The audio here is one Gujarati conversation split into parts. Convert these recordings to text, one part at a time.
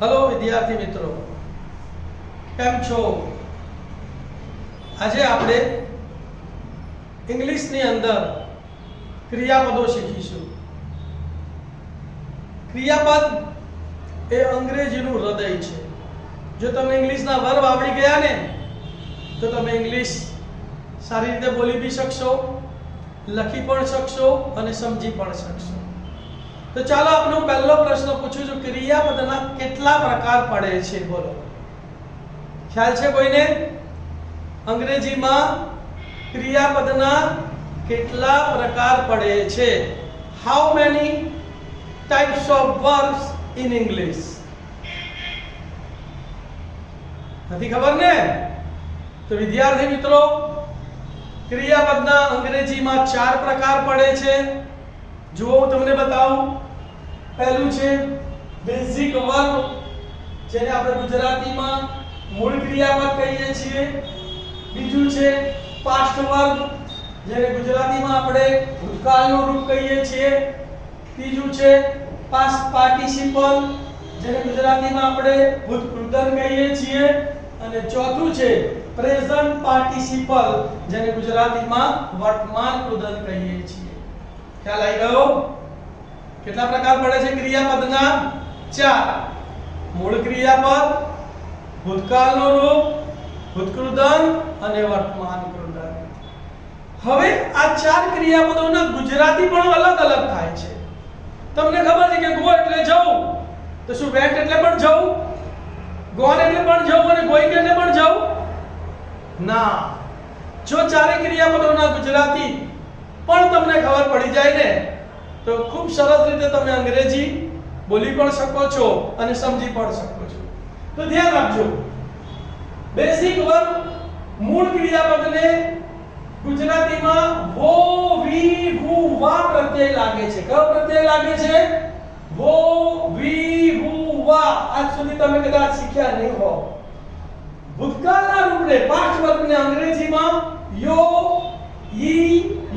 हेलो विद्यार्थी मित्रों, केम छो? आज आपणे इंग्लिश नी अंदर क्रियापदों शीखीशुं। क्रियापद ए अंग्रेजीनुं हृदय छे। जो तमे इंग्लिशना वर्ब आवड़ी गया ने तो तमे इंग्लिश सारी रीते बोली भी शकशो, लखी पण शकशो अने समजी पण शकशो। तो चालो आपनो पहलो प्रश्न पूछूं छुं, क्रियापदना केटला प्रकार पड़े छे? बोलो, ख्याल छे कोईने? अंग्रेजीमां क्रियापदना केटला प्रकार पड़े छे? How many types of verbs in English? નથી ખબર ને? તો વિદ્યાર્થી મિત્રો, ક્રિયાપદના અંગ્રેજીમાં 4 પ્રકાર પડે છે। જો હું તમને બતાવું, પહેલું છે બેઝિક વર્બ, જેને આપણે ગુજરાતીમાં મૂળ ક્રિયાપદ કહીએ છીએ। બીજું છે પાસ્ટ વર્બ, જેને ગુજરાતીમાં આપણે ભૂતકાળનું રૂપ કહીએ છીએ। ત્રીજું છે પાસ્ટ પાર્ટિસિપલ, જેને ગુજરાતીમાં આપણે ભૂતકૃદન કહીએ છીએ। અને ચોથું છે પ્રેઝન્ટ પાર્ટિસિપલ, જેને ગુજરાતીમાં વર્તમાન કૃદન કહીએ છીએ। ખ્યાલ આવી ગયો? કેટલા પ્રકાર પડે છે ક્રિયાપદના? 4। મૂળ ક્રિયાપદ, ભૂતકાળનું રૂપ, ભૂતકૃદન અને વર્તમાન કૃદન। હવે આ 4 ક્રિયાપદોના ગુજરાતી પણ અલગ અલગ થાય છે। તમને ખબર છે કે ગો એટલે જવું, તો શું વેન્ટ એટલે પણ જવું? ગોન એટલે પણ જવું અને ગોઈંગ એટલે પણ જવું? ના। જો 4 ક્રિયાપદોના ગુજરાતી પણ તમને ખબર પડી જાય ને, તો ખૂબ સરસ રીતે તમે અંગ્રેજી બોલી પણ શકો છો અને સમજી પણ શકો છો। તો ધ્યાન રાખજો, બેઝિક વર્બ મૂળ ક્રિયાપદને ગુજરાતીમાં વો વી વુ વા પ્રત્યય લાગે છે। કયો પ્રત્યય લાગે છે? વો વી વુ વા। આજ સુધી તમે કદાચ શીખ્યા નહીં હો। ભૂતકાળના રૂપને પાસ્ટ વર્બને અંગ્રેજીમાં યો ઈ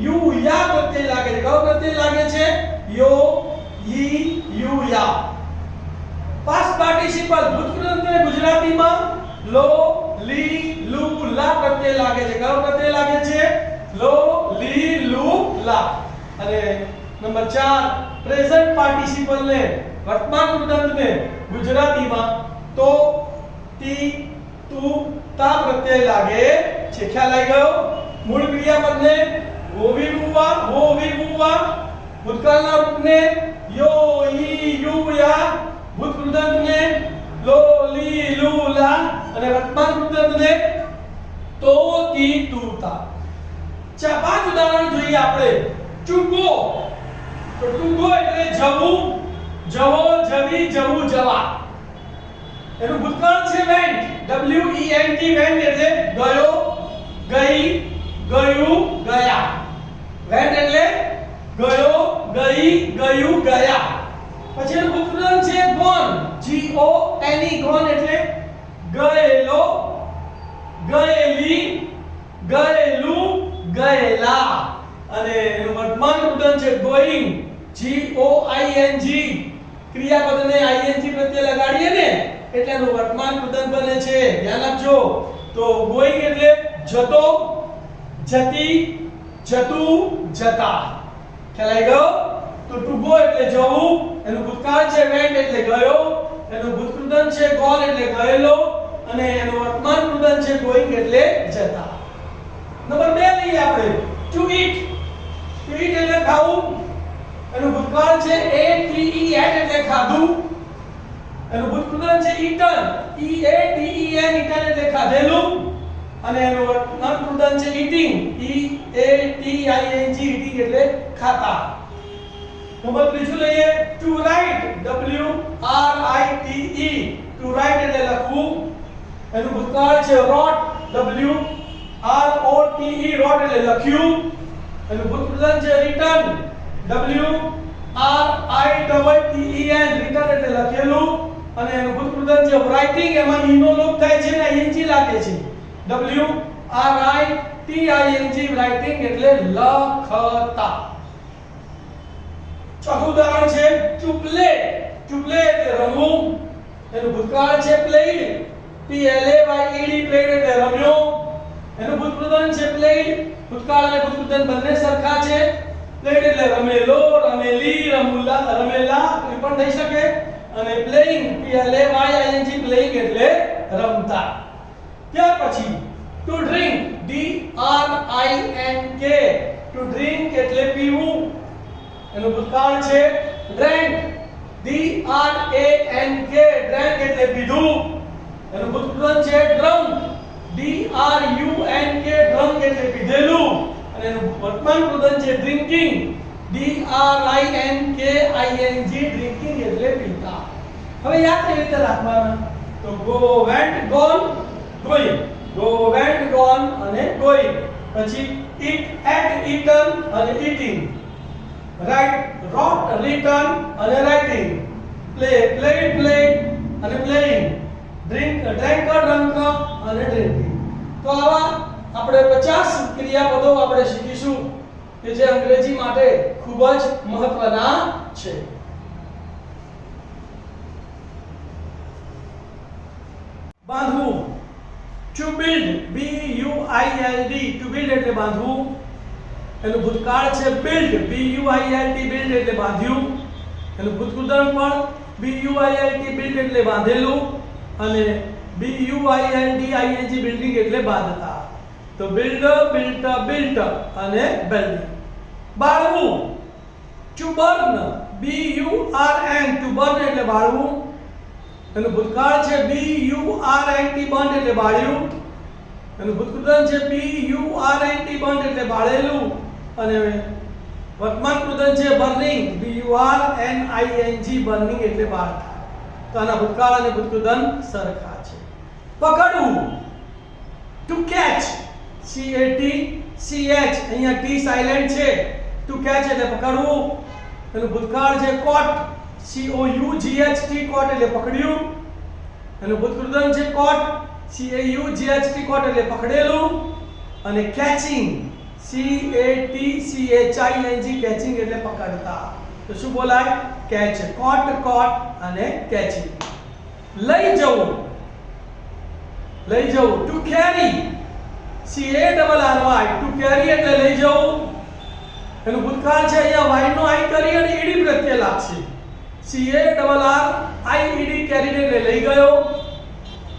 યુ યા પ્રત્યય લાગે છે। કયો પ્રત્યય લાગે છે? યો ઈ યુ યા। પાસ્ટ પાર્ટિસિપલ ભૂતકૃદનને ગુજરાતીમાં લો લી લુ લા પ્રત્યય લાગે છે। કયો પ્રત્યય લાગે છે? લો લી લુ લા। અને નંબર 4 પ્રેઝન્ટ પાર્ટિસિપલ ને વર્તમાન કૃદનને ગુજરાતીમાં તો તી તુ તા પ્રત્યય લાગે છે। ખ્યાલ આવી ગયો? મૂળ ક્રિયાપદને વો વી વુવા, ભૂતકાળના રૂપને યો ઈ યુ યા, ભૂતકૃદનને લો લી લુ લા અને વર્તમાન કૃદનને તો તી તુ તા। 5 ઉદાહરણ જોઈએ આપણે। ટુ ગો, તો ટુ ગો એટલે જવું, જવો, જવી, જવું, જવા। એનું ભૂતકાળ છે vent, W E N T, vent એટલે ગયો, ગઈ, ગયું, ગયા। વેન્ટ એટલે ગયો, ગઈ, ગયું, ગયા। પછી એનું ભૂતકૃદન છે gone, G O N E, gone એટલે ગયેલો, ગયેલી, ગયેલું, ગયેલા। અને એનું વર્તમાન કૃદન છે going, G O I N G। ક્રિયાપદને ing પ્રત્યય લગાડીએ ને એટલે એનું વર્તમાન કૃદન બને છે। ધ્યાન આપજો। તો ગોઈંગ એટલે જતો, જતી, જતું, જતા। ખ્યાલ આવી ગયો? તો ટુ ગો એટલે જવું, એનું ભૂતકાળ છે વેન્ટ એટલે ગયો, એનું ભૂતકૃદન છે ગોન એટલે ગયેલો અને એનું વર્તમાન કૃદન છે ગોઈંગ એટલે જતા। નંબર 2 લઈએ આપણે, ટુ ઈટ। ટુ ઈટ એટલે ખાવું, એનું ભૂતકાળ છે A T E N એટલે ખાધું, એનું ભૂતકૃદન છે eaten, E A T E N, eaten એટલે ખાધેલું અને એનું વર્તમાન કૃદન છે eating, E A T I N G, eating એટલે ખાતા। નંબર 3 લઈએ, to write, W R I T E, to write એટલે લખવું, એનું ભૂતકાળ છે રોટ, W R O T E, રોટ એટલે લખ્યું, એનું ભૂતકૃદન છે return, W R I T E N, return એટલે લખેલું અને એનું ભૂતકૃદન છે રાઇટિંગ, એમાં ઈ નો લોપ થાય છે ને ing લાગે છે, W R I T I N G, writing એટલે લખતા। ચોથું ઉદાહરણ છે ટુ પ્લે, ટુ પ્લે એટલે રમવું, એનું ભૂતકાળ છે પ્લેડ, PLAYED પ્લેડ એટલે રમ્યો. એનું ભૂતકૃદન છે પ્લેડ, ભૂતકાળ અને ભૂતકૃદન બંને સરખા છે. પ્લેડ એટલે રમેલો, રમેલી, રમુલા, રમેલા કોઈ પણ થઈ શકે. અને પ્લેઇંગ PLAYING પ્લેઇંગ એટલે રમતા. ત્યાર પછી two drink DRINK two drink એટલે પીવું. એનું ભૂતકાળ છે ડ્રેન્ક DRANK ડ્રેન્ક એટલે પીધું. એનું ભૂતકૃદન છે ડ્રંક DRUNK ડ્રંક એટલે પીધેલું. અને એનું વર્તમાન કૃદન છે ડ્રિંકિંગ DRINKING ડ્રિંકિંગ એટલે પીતા. હવે યાદ કેવી રીતે રાખવાના? તો go went gone going, go went gone અને going. પછી eat ate eaten અને eating, write wrote written અને writing, play played played અને playing, drink drank drunk અને drinking. તો આવા આપણે 50 ક્રિયાપદો આપણે શીખીશું કે જે અંગ્રેજી માટે ખૂબ જ મહત્વના છે. બાંધવું, to build BUILD to build એટલે બાંધવું. એનું ભૂતકાળ છે build BUILD build એટલે બાંધ્યું. એનું ભૂતકૃદન પણ BUILD build એટલે બાંધેલું. અને BUILDING બિલ્ડિંગ એટલે બાંધતા. તો builder builder built અને building. બાળવું, to burn BURN to burn એટલે બાળવું. એનું ભૂતકાળ છે BURNT burnt એટલે બાળ્યું. એનું ભૂતકૃદન છે BURNT burnt એટલે બાળેલું. અને વર્તમાન કૃદન છે burning BURNING burning એટલે બાળતા. તો આના ભૂતકાળ અને ભૂતકૃદન સરખા છે. પકડવું, to catch CATCH અહીંયા T સાઇલેન્ટ છે. to catch એટલે પકડવું. એનું ભૂતકાળ છે caught COUGHT caught એટલે પકડ્યું. એનું ભૂતકૃદન છે caught CAUGHT caught એટલે પકડેલું. અને catching CATCHING catching એટલે પકડતા. તો શું બોલાય? catch, caught caught અને catching. લઈ જવું, લઈ જવું, to carry CARRY to carry એટલે લઈ જવું. એનું ભૂતકાળ છે અહીંયા y નો i કરી અને ed પ્રત્યય લાગશે. CARRIED carried એટલે લઈ ગયો.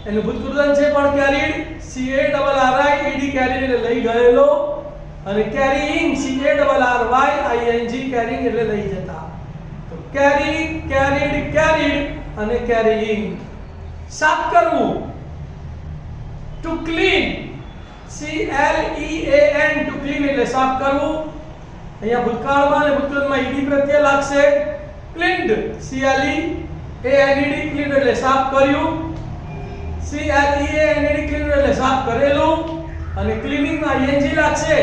એનું ભૂતકૃદન છે પણ carried CARRIED carried એટલે લઈ ગયેલો. અને carrying CARRYING carrying એટલે લઈ જતા. તો carry, carried, carried અને carrying. સાફ કરવું, to clean CLEAN to clean એટલે સાફ કરવું. અહીંયા ભૂતકાળમાં અને ભૂતકાળમાં ed પ્રત્યય લાગશે. cleaned CLEANED cleaned એટલે સાફ કર્યું. CLEANED cleaned એટલે સાફ કરેલું. અને cleaning માં ing લાગશે.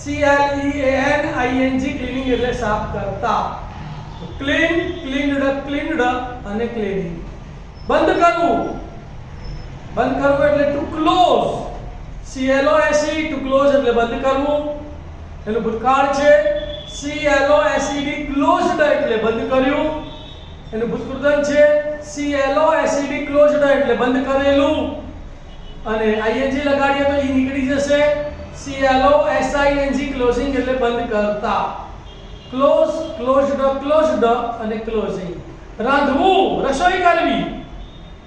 CLEANING cleaning એટલે સાફ કરતા. તો clean, cleaned, cleaned અને cleaning. બંધ કરવું, બંધ કરવું એટલે to close CLOSE to close એટલે બંધ કરવું. એનું ભૂતકાળ છે CLOSED closed એટલે બંધ કર્યું. એનું ભૂતકૃદન છે CLOSED closed એટલે બંધ કરેલું. અને ing લગાડીએ તો ઈ નીકળી જશે. CLOSING closing એટલે બંધ કરતા. close, closed, closed અને closing. રાંધવું, રસોઈ કરવી,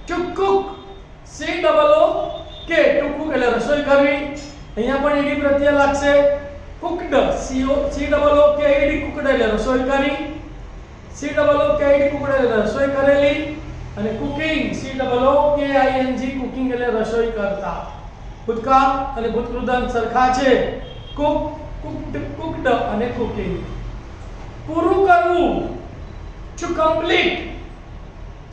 to cook COOK to cook એટલે રસોઈ કરવી. અહીંયા પણ ed પ્રત્યય લાગશે. cooked COOKED cooked એટલે રસોઈ કરી. COOKED cooked એટલે રસોઈ કરેલી. અને cooking COOKING cooking એટલે રસોઈ કરતા. ભૂતકાળ અને ભૂતકૃદન સરખા છે. cook, cooked, cooked અને cooking. પૂરું કરવું, to complete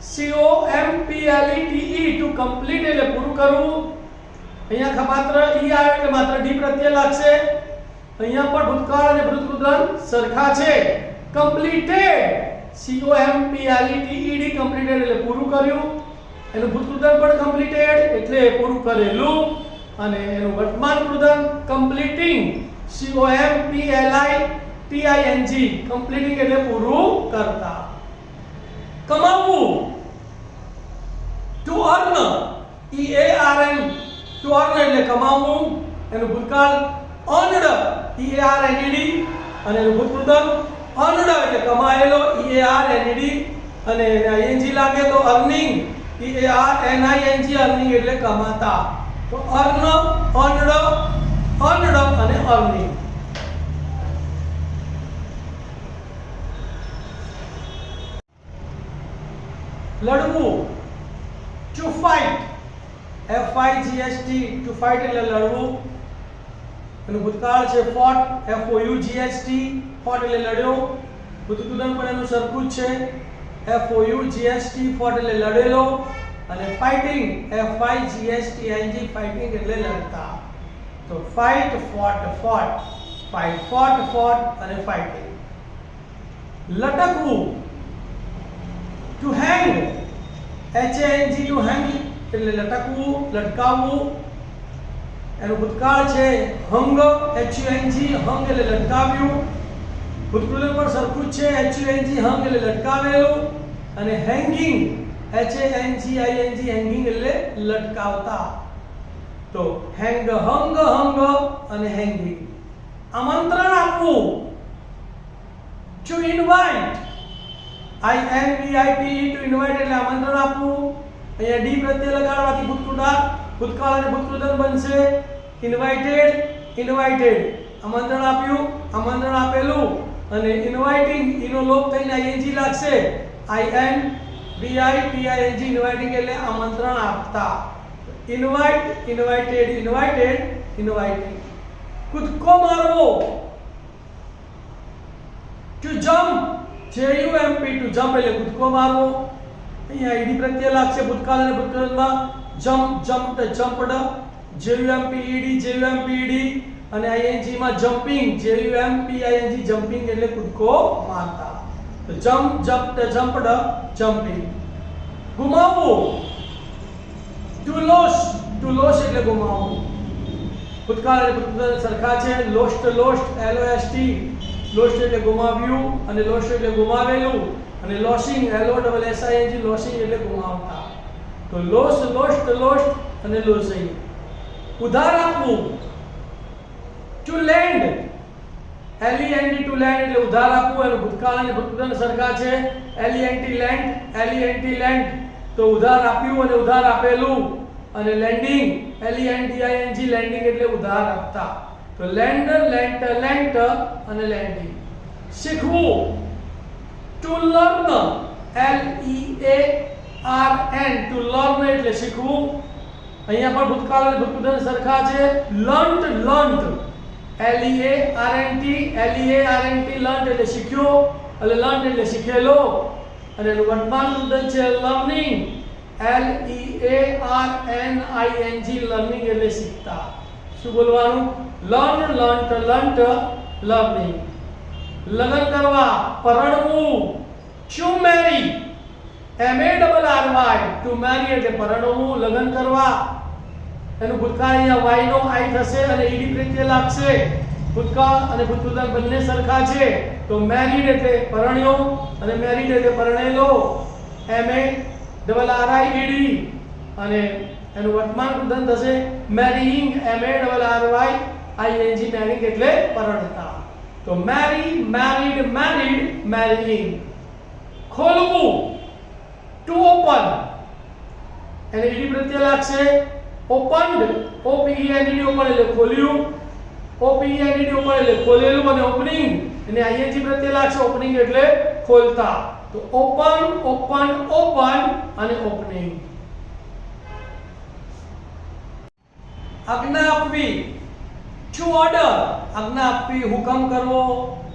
COMPLETE to complete એટલે પૂરું કરવું. અહીંયા માત્ર e આવે એટલે માત્ર d પ્રત્યય લાગશે. અહીંયા પણ ભૂતકાળ અને ભૂતકૃદન સરખા છે. completed COMPLETED completed એટલે પૂરું કર્યું. એનું ભૂતકૃદન પણ completed એટલે પૂરું કરેલું. અને એનું વર્તમાન કૃદન completing COMPLITING completing એટલે પૂરું કરતા. કમાવવું ટુ અર્ન એટલે કમાવવું, એનું ભૂતકાળ earned EARNED, અને એનું ભૂતપૂર્વ earned એટલે કમાયેલો EARNED, અને ing લાગે તો earning EARNING, earning એટલે કમાતા. તો earn, earned, અને earning. લડવું, to fight, FIGHT, to fight એટલે લડવું, એનું ભૂતકાળ છે fought, FOUGHT, fought એટલે લડ્યો, ભૂતપૂર્વ પણ એનું સરખું જ છે, FOUGHT, fought એટલે લડેલો, અને fighting, FIGHTING, fighting એટલે લડતા. તો fight, fought, fight, fought, અને fighting. લટકવું, to hang, HANG, to hang એટલે લટકવું, લટકાવવું, એનું ભૂતકાળ છે hung, HUNG, hung એટલે લટકાવ્યું, ભૂતપૂર્વ પણ સરખું જ છે, HUNG, hung એટલે લટકાવેલું, અને hanging, HANGING, hanging એટલે લટકાવતા. તો hang, hung, અને hanging. આમંત્રણ આપવું, to invite, INVITE, to invite એટલે આમંત્રણ આપવું. અહીંયા ડી પ્રત્યય લગાડવાથી ભૂતકાળ અને ભૂતપૂર્વ બનશે invited, આમંત્રણ આપ્યું, આમંત્રણ આપેલું, અને inviting, ઈનો લોપ થઈને ing લાગશે, INVITING, inviting એટલે આમંત્રણ આપતા. invite, inviting. કૂદકો મારવો, to jump, JUMP, to jump એટલે કૂદકો મારવો. અહીંયા ઈડી પ્રત્યય લાગશે ભૂતકાળ અને ભૂતપૂર્વમાં, jumped, JUMPED, અને ING માં jumping, JUMPING, jumping એટલે કૂદકો મારતા. તો jumped, jumping. ગુમાવવું, to lose એટલે ગુમાવવું, ભૂતકાળ અને ભૂતપૂર્વ સરખા છે, lost, LOST, lost એટલે ગુમાવ્યું, અને lost એટલે ગુમાવેલું, અને losing, LOSSING, losing એટલે ગુમાવતા. તો lost, અને losing. ઉધાર આપવું, to lend, LEND, to lend એટલે ઉધાર આપવું, એનું ભૂતકાળ અને ભૂતપૂર્વ સરખા છે, LENT, lent, તો ઉધાર આપ્યું અને ઉધાર આપેલું, અને lending, LENDING, lending એટલે ઉધાર આપતા. તો lend, lent, અને lending. શીખવું, to learn, LEARN, to learn એટલે શીખવું. અહીંયા પણ ભૂતકાળ અને ભૂતપૂર્વ સરખા છે, learnt, LEARNT, learnt એટલે શીખ્યો, એટલે learnt એટલે શીખેલો, અને એનું વર્તમાન મુદ્દત છે learning, LEARNING, learning એટલે શીખતા. શું બોલવાનું? learn, learnt, learning. લગ્ન કરવા, પરણવું, to marry, MARRY, to marry એટલે પરણવું, લગ્ન કરવા. એનું ભૂતકાળ અહીંયા y નો i થશે, અને ઈડી પ્રત્યય લાગશે, ભૂતકાળ અને ભૂતપૂર્વ બંને સરખા છે. તો married એટલે પરણ્યો, અને married એટલે પરણેલો, MARRIED, અને એનું વર્તમાન વૃદ્ધન થશે marrying, MARRYING, marrying એટલે પરણતા. તો marry, married, marrying. ખોલવું, to open, એને ઈડી પ્રત્યય લાગશે, opened, OPENED, open એટલે ખોલ્યું, OPENED open એટલે ખોલેલું, અને opening એને ING પ્રત્યય લાગશે, opening એટલે ખોલતા. તો open, અને opening. આજ્ઞા આપવી, to order, આજ્ઞા આપવી, હુકમ કરવો,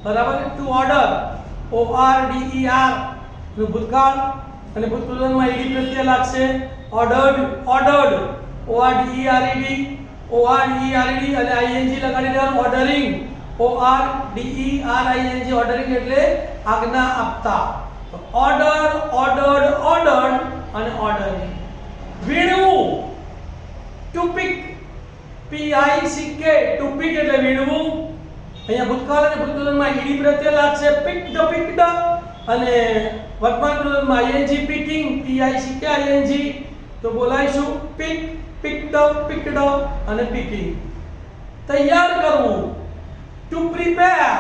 બરાબર. to order, ORDER, નું ભૂતકાળ અને ભૂતપૂર્વમાં ઈડી પ્રત્યય લાગશે, ordered, ORDERED, અને ING લગાડી દેવાનું, ordering, ORDERING, ordering એટલે આજ્ઞા આપતા. તો ordered, અને ordering. વીણવું, to pick, PICK, to pick એટલે વીણવું. અહીંયા ભૂતકાળ અને ભૂતપૂર્વમાં ઈડી પ્રત્યય લાગશે, picked, અને વર્તમાન પૃથ્વીમાં ING, picking, PICK, ING. તો તો બોલાઈશું pick, picked up, picked up અને picking. તૈયાર કરવું, to prepare,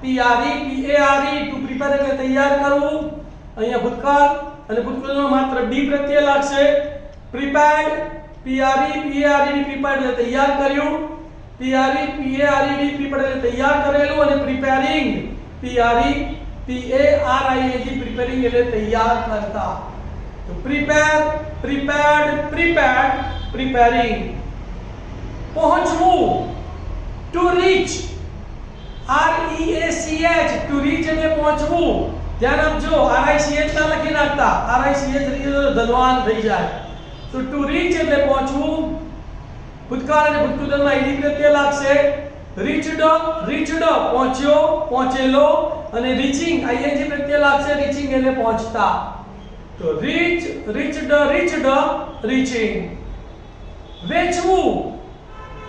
PRE, PARE, to prepare એટલે તૈયાર કરવું. અહીંયા ભૂતકાળ અને ભૂતકાળમાં માત્ર D પ્રત્યય લાગશે. prepared, PRE, PARED, prepared એટલે તૈયાર કર્યું. PRE, PARED, prepared એટલે તૈયાર કરેલું. અને preparing, PRE, PARING, preparing એટલે તૈયાર કરતા. તો prepare, prepared, prepared, preparing. પહોંચવું, to reach, REACH, to reach એટલે પહોંચવું. ધ્યાન આપજો, RICH ના લખી નાખતા, RICH લખી દો ધનવાન થઈ જાય. તો to reach એટલે પહોંચવું. ભૂતકાળ અને ભૂતકાળમાં ed પ્રત્યય લાગશે. reached, reached પહોંચ્યો, પહોંચેલો. અને reaching ing પ્રત્યય લાગશે. reaching એટલે પહોંચતા. તો reach, reached, reached, reaching. વેચવું,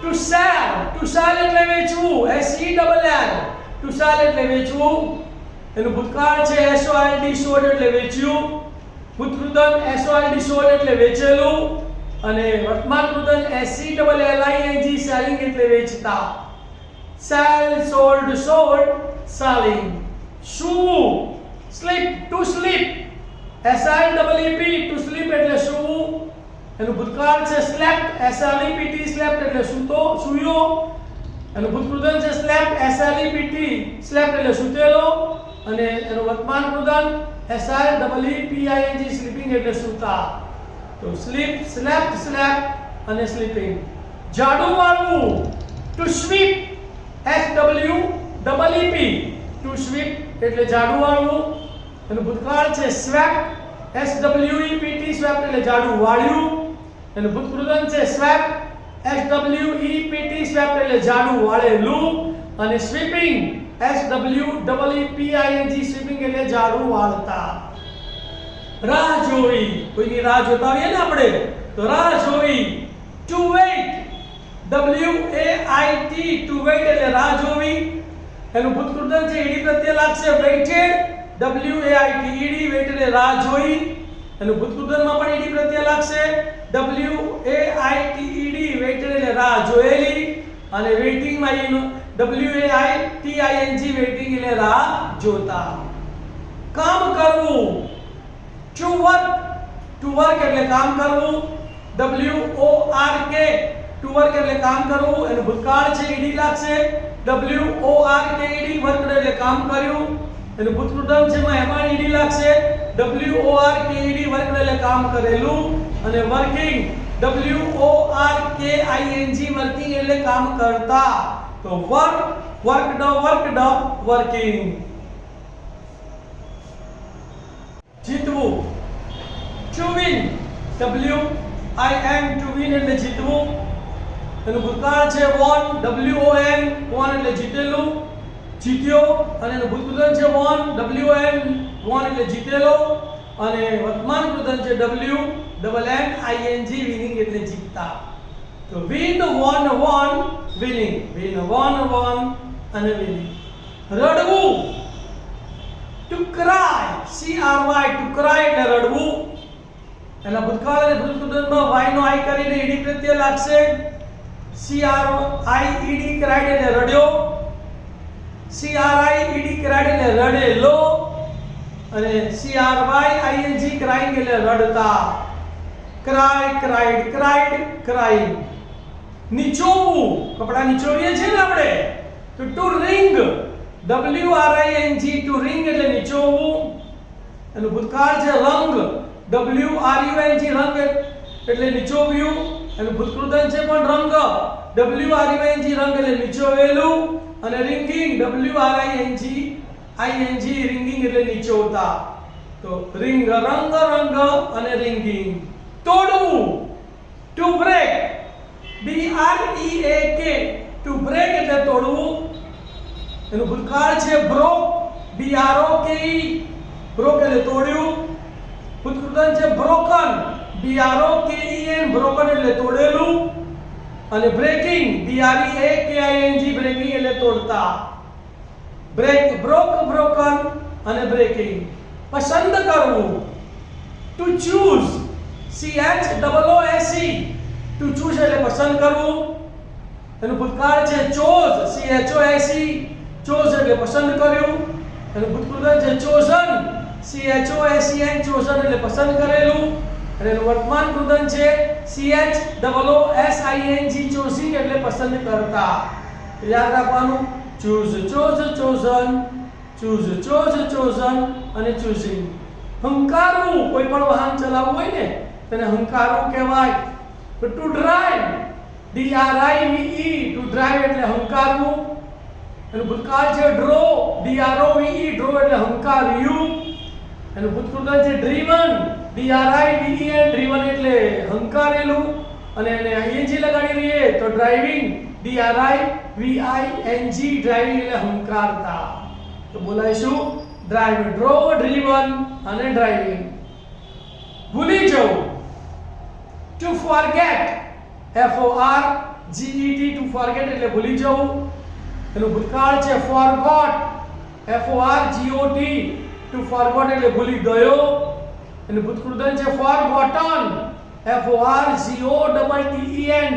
to sell, to sell એટલે વેચવું. SELL, to sell એટલે વેચવું. એનું ભૂતકાળ છે SOLD, sold એટલે વેચ્યું. ભૂતકૃદન SOLD, sold એટલે વેચેલું. અને વર્તમાન કૃદન SELLING, selling એટલે વેચતા. sell, sold, sold, selling. સૂવું, sleep, to sleep, SLEEP, to sleep એટલે સૂવું. એનું ભૂતકાળ છે slept, SLEPT, slept એટલે સૂતો, સૂયો. એનું ભૂતકૃદન છે slept, SLEPT, slept એટલે સૂતેલો. અને એનું વર્તમાન કૃદન SLEEPING, sleeping એટલે સૂતા. તો sleep, slept, slept અને sleeping. ઝાડુ મારવું, to sweep, SWEEP, to sweep એટલે ઝાડુ વાળવું. એનું ભૂતકાળ છે swept, SWEPT, swept એટલે ઝાડુ વાળ્યું. એનું ભૂતકૃદન છે swept, SWEPT, swept એટલે ઝાડુ વાળેલું. અને sweeping, SWEEPING, sweeping એટલે ઝાડુ વાળતા. રાહ જોવી, કોઈની રાહ જોતા હોઈએ ને આપણે, તો રાહ જોવી. to wait, WAIT, to wait એટલે રાહ જોવી. એનું ભૂતકૃદન છે ed પ્રત્યય લાગશે. waited, WAIT, ed, wait એટલે રાહ જોઈ. એનું ભૂતકૃદનમાં પણ ed પ્રત્યય લાગશે. WAIT, ed, waited એટલે રાહ જોયેલી. અને waiting માં એનું WAITING, waiting એટલે રાહ જોતા. કામ કરવું, to work, to work એટલે કામ કરવું. WORK, to work એટલે કામ કરવું. એનું ભૂતકાળ છે ed લાગશે. WORKED, work એટલે કામ કર્યું. એનું ભૂતકૃદન છે એમાં ed લાગશે. WORKED, work એટલે કામ કરેલું. અને working, WORKING, working એટલે કામ કરતા. તો work, worked, worked, working. જીતવું, to win, WIN, to win એટલે જીતવું. એનું ભૂતકાળ છે won, WON, won એટલે જીતેલું, જીત્યો. અને એનું ભૂતકૃદન છે won, WON, won એટલે જીતેલો. અને વર્તમાન કૃદન છે WNNING, winning એટલે જીતતા. તો win, won, won, winning, win, won, won અને winning. રડવું, to cry, CRY, to cry એટલે રડવું. એના ભૂતકાળ અને ભૂતકૃદનમાં y નો i કરીને ed પ્રત્યય લાગશે. CRIED, cried એટલે રડ્યો. CRIED, cried એટલે રડેલો. અને CRYING, crying એટલે રડતા. cry, cried, cried, crying. નીચોવું, કપડા નીચોવીએ છીએ ને આપણે, તો to wring, WRING, to wring એટલે નીચોવું. એનું ભૂતકાળ છે રંગ, WRUNG, રંગ એટલે નીચોવ્યું. એનું ભૂતકૃદન છે પણ રંગ, WRUNG, રંગ એટલે નીચોવેલું. અને રિંગિંગ, WRING, રિંગિંગ એટલે નીચોવતા. તો રિંગ, રંગ, રંગ અને રિંગિંગ. તોડવું, to break, BREAK, to break એટલે તોડવું. એનું ભૂતકાળ છે broke, BROKE, broke એટલે તોડ્યું. ભૂતકૃદન છે broken, BROKEN, broken એટલે તોડેલું. અને breaking, BREAKING, breaking એટલે તોડતા. break, broke, broken અને breaking. પસંદ કરવું, to choose, CHOOSE to choose એટલે પસંદ કરવું. એનું ભૂતકાળ છે chose, CHOSE chose એટલે પસંદ કર્યું. એનું ભૂતકાળ છે chosen, CHOSEN chosen એટલે પસંદ કરેલું. અને એનું વર્તમાન કૃદંત છે CHOOSING choosing એટલે પસંદ કરતા. યાદ રાખવાનું choose, chose, chosen, choose, chose, chosen અને choosing. હંકારવું, કોઈ પણ વાહન ચલાવવું હોય ને તેને હંકારવું કહેવાય. to drive, DRIVE to drive એટલે હંકારવું. એનું ભૂતકાળ છે draw, DROVE draw એટલે હંકાર્યું. એનું ભૂતકાળ છે driven, DRIVEN driven એટલે હંકારેલું. અને એને ing લગાડી દઈએ તો driving, DRIVING driving એટલે હંકારતા. તો બોલાઈશું drive, draw, driven અને driving. ભૂલી જવું, to forget, FORGET to forget એટલે ભૂલી જવું. એનું ભૂતકાળ છે forgot, FORGOT to forgot એટલે ભૂલી ગયો. એનું ભૂતકાળ છે forgotten, FORGOTTEN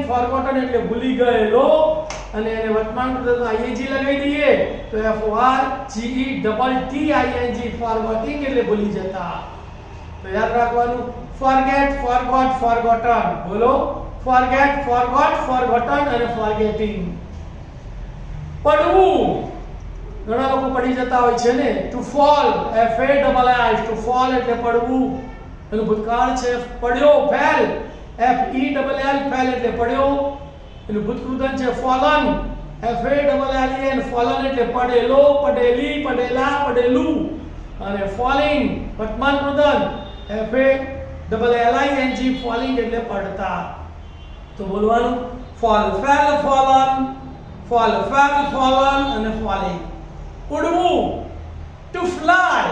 forgotten એટલે ભૂલી ગયેલો. અને એને વર્તમાન કૃતમાં ing લગાવી દઈએ તો FORGETTING forgetting એટલે ભૂલી જતા. તો યાદ રાખવાનું forget, forgot, forgotten. બોલો forget, forgot, forgotten અને forgetting. પડવું, ઘણા લોકો પડી જતા હોય છે ને. to fall, FALL to fall એટલે પડવું. એનું ભૂતકાળ છે પડ્યો, fell, FELL fell એટલે પડ્યો. એનું ભૂતકૃત છે fallen, FALLEN fallen એટલે પડેલો, પડેલી, પડેલા, પડેલું. અને falling વર્તમાન કૃત FALLING falling એટલે પડતા. તો બોલવાનું fall, fell, fallen, fall, fell, fallen અને falling. ઉડવું, to fly,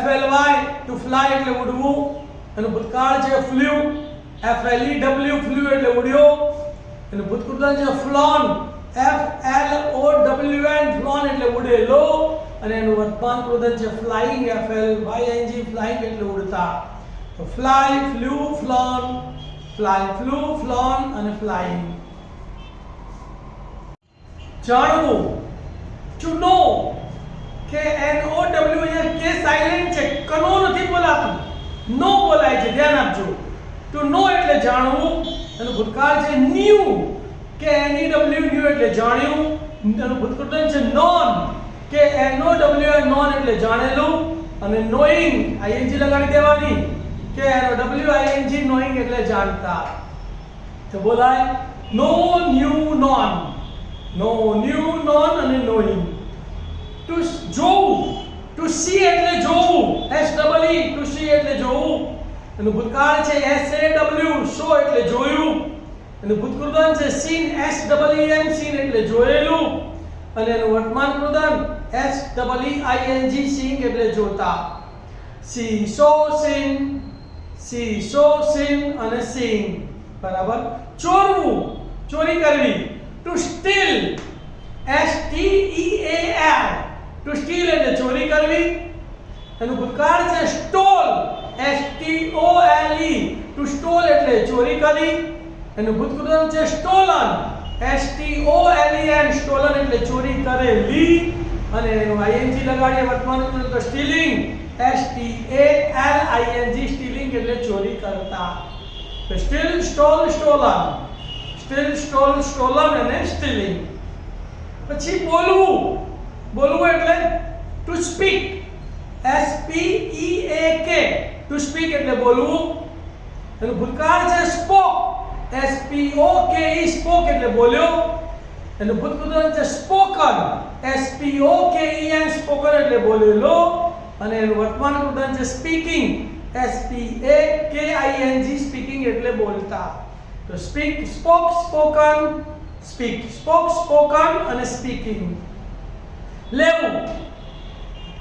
FLY to fly એટલે ઉડવું. એનું ભૂતકાળ છે flew, FLEW flew એટલે ઉડ્યો. એનું ભૂતકૃત છે flown, FLOWN flown એટલે ઉડેલો. અને એનું વર્તમાન કૃત છે flying, FLYING flying એટલે ઉડતા. તો fly, flew, flown, fly, flew, flown અને flying. જાણવું, to know, KNOW અહીંયા કે સાયલેન્ટ છે, કનો નથી બોલાતું, નો બોલાય છે, ધ્યાન આપજો. to know એટલે જાણવું. એનું ભૂતકાળ છે knew, KNEW knew એટલે જાણ્યું. એનું ભૂતકાળ છે known, KNOWN known એટલે જાણેલું. અને knowing ing લગાડી દેવાની, KNOWING knowing એટલે જાણતા. તો બોલાય know, knew, known, know, knew, known અને knowing. to જોવું, to see એટલે જોવું, SEE to see એટલે જોવું. એનું ભૂતકાળ છે SAW show એટલે જોયું. એનું ભૂતકૃત છે seen, SEEN seen એટલે જોયેલું. અને એનું વર્તમાન કૃત SEEING seeing એટલે જોતા. see, saw, seen, see, saw, seen અને seeing. બરાબર. ચોરવું, ચોરી કરવી, to steal, STEAL to steal એટલે ચોરી કરવી. એનું ભૂતકાળ છે stole, STOLE to stole એટલે ચોરી કરી. એનું ભૂતકૃત છે stolen, STOLEN stolen એટલે ચોરી કરેલી. અને એનું ing લગાડીએ વર્તમાન કૃત તો stealing, STALING stealing એટલે ચોરી કરતા. તો steal, stole, stolen, steal, stole, stolen અને stealing. પછી બોલવું, બોલવું એટલે to speak, SPEAK to speak એટલે બોલવું. એનું ભૂતકાળ છે spoke, SPOKE spoke એટલે બોલ્યો. એનું ભૂતકાળ છે spoken, SPOKEN spoken એટલે બોલેલો. અને એનું વર્તમાન કૃત છે speaking, SPAKING speaking એટલે બોલતા. તો speak, spoke, spoken, speak, spoke, spoken અને speaking. લેવું,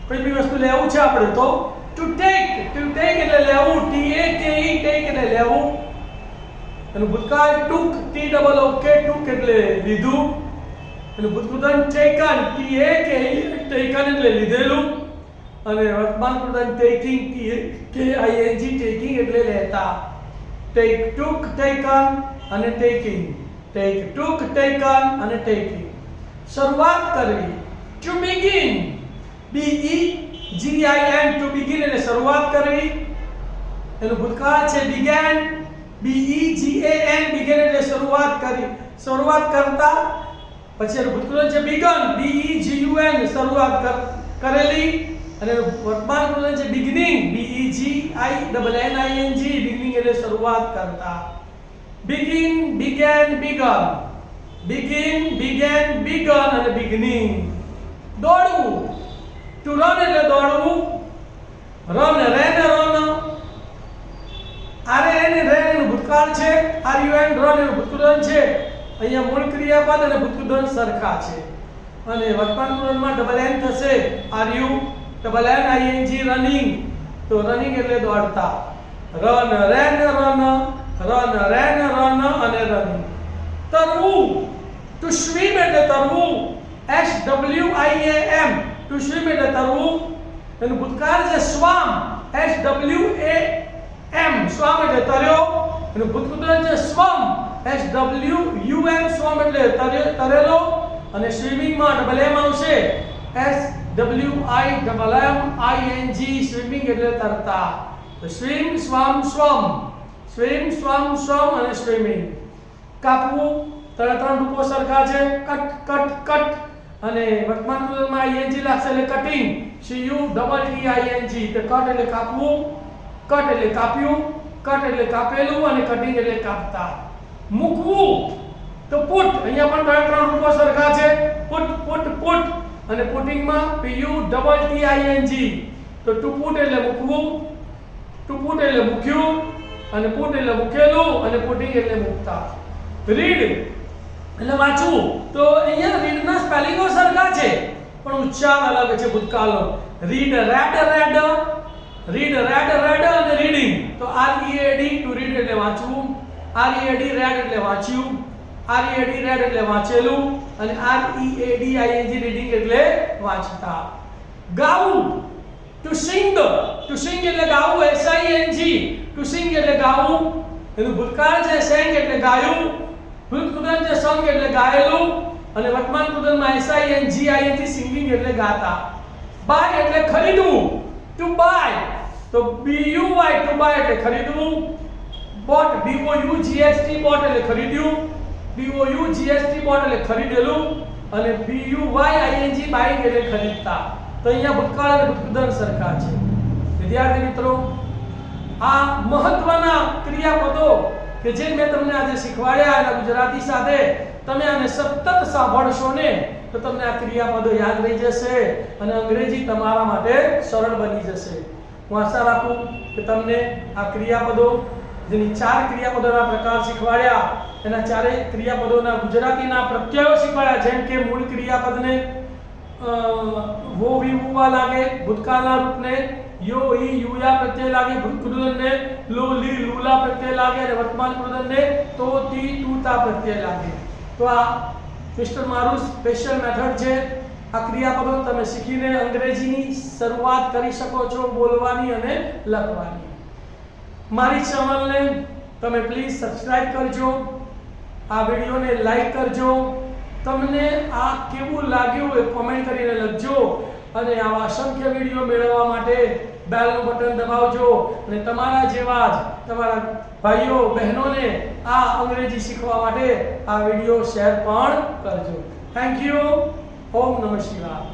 કોઈ બી વસ્તુ લેવું છે આપણે તો to take એટલે લેવું, TAKE take એટલે લેવું. એનું ભૂતકાળ took, TOOK took એટલે લીધું. એનું ભૂતકૃત taken, TAKE taken એટલે લીધેલું. અને વર્તમાન કૃત taking, TKING taking એટલે લેતા. ટેક, took, taken અને taking, take, took, taken અને taking. શરૂઆત કરવી, to begin, begin, to begin એટલે શરૂઆત કરવી. એનું ભૂતકાળ છે began, began, begin એટલે શરૂઆત કરી, શરૂઆત કરતા. પછી એનું ભૂતકાળ છે begun, begun, શરૂઆત કરેલી. અને વર્તમાન કાળ છે beginning, beginning, beginning એટલે શરૂઆત કરતા. begin, began, begun, begin, began, begun અને beginning. દોડવું, to run એટલે દોડવું, run, ran, run. RAN એનું ભૂતકાળ છે, RUN રન એનું ભૂતકાળ છે. અહીંયા મૂળ ક્રિયાપદ અને ભૂતકાળ સરખા છે. અને વર્તમાન કાળમાં ડબલ N થશે, RU double N ING running. તો રનિંગ એટલે દોડતા, રન, રેન, રન, રન, રેન, રન અને રનિંગ. તરવું, ટુ સ્વિમ એટલે તરવું, SWIAM, ટુ સ્વિમ એટલે તરવું. એનું ભૂતકાળ છે સ્વામ, SWAM, સ્વામ એટલે તર્યો. એનું ભૂતકાળ છે સ્વમ, SWUM, સ્વમ એટલે તરેલો. અને સ્વિમિંગ માં ડબલ M આવશે, SWIMMING, સ્વિમિંગ એટલે તરતા. તો સ્વિમ, સ્વામ, સ્વમ, સ્વિમ, સ્વામ, સ્વમ અને સ્વિમિંગ. કાપવું, ત્રણ રૂપો સરખા છે, કટ, કટ, કટ. અને વર્તમાન કાળમાં ING લાગશે એટલે કટિંગ, CUTTING. તો કટ એટલે કાપવું, કટ એટલે કાપ્યું, કટ એટલે કાપેલું અને કટિંગ એટલે કાપતા. મૂકવું, તો પુટ, અહીંયા પણ ત્રણ રૂપો સરખા છે, પુટ, પુટ, પુટ. અને પુટિંગ માં PUTTING. તો ટુ પુટ એટલે મૂકવું, ટુ પુટ એટલે મૂક્યું અને પુટ એટલે મૂકેલું અને પુટિંગ એટલે મૂકતા. રીડ એટલે વાંચવું. તો અહીંયા રીડ ના સ્પેલિંગો સરખા છે પણ ઉચ્ચાર અલગ છે ભૂતકાળનો. Read, read, read, read, read, read અને રીડિંગ. તો READ ટુ રીડ એટલે વાંચવું, READ રેડ એટલે વાંચ્યું, READ રેડ એટલે વાંચેલું અને READING રીડિંગ એટલે વાંચતા. ગાવું, ટુ સિંગ, ટુ સિંગ એટલે ગાવું, SING, ટુ સિંગ એટલે ગાવું. એનું ભૂતકાળ છે sang એટલે ગાયું, ભૂતકાળ છે sung એટલે ગાયેલું અને વર્તમાન કાળમાં SINGING સિંગિંગ એટલે ગાતા. બાય એટલે ખરીદવું, ટુ બાય. તો BUY ટુ બાય એટલે ખરીદવું. બોટ, BOUGHT બોટ એટલે ખરીદ્યું, BOUGHT બોટ એટલે ખરીદેલું અને BUYING બાઇંગ એટલે ખરીદતા. તો અહીંયા ભૂતકાળ અને ભૂતકાળ સરખા છે. વિદ્યાર્થી મિત્રો, આ મહત્વના ક્રિયાપદો કે જે મેં તમને આજે શીખવાડ્યા એના ગુજરાતી સાથે તમે આને સતત સાંભળશો ને તો તમને આ ક્રિયાપદો યાદ રહી જશે અને અંગ્રેજી તમારા માટે સરળ બની જશે. હું આશા રાખું કે તમને આ ક્રિયાપદો, જેની 4 ક્રિયાપદોના પ્રકાર શીખવાડ્યા, એના 4 ક્રિયાપદોના ગુજરાતીના પ્રત્યયો શીખવાડ્યા. જેમ કે મૂળ ક્રિયાપદને વો વી વુવા લાગે, ભૂતકાળના રૂપને યો ઈ યુયા પ્રત્યય લાગે, ભૂતકાળને લો લી લુલા પ્રત્યય લાગે અને વર્તમાન કાળને તો તી તુતા પ્રત્યય લાગે. તો આ મિસ્ટર મારું સ્પેશિયલ મેથડ છે. આ ક્રિયાપદો તમે શીખીને અંગ્રેજીની શરૂઆત કરી શકો છો, બોલવાની અને લખવાની. મારી ચેનલને તમે પ્લીઝ સબસ્ક્રાઇબ કરજો, આ વિડિયોને લાઈક કરજો. તમને આ કેવું લાગ્યું એ કોમેન્ટ કરીને લખજો અને આવા અસંખ્ય વિડિયો મેળવવા માટે બેલનું બટન દબાવજો અને તમારા જેવા જ તમારા ભાઈઓ બહેનોને આ અંગ્રેજી શીખવા માટે આ વિડિયો શેર પણ કરજો. Thank you. ઓમ નમઃ શિવાય.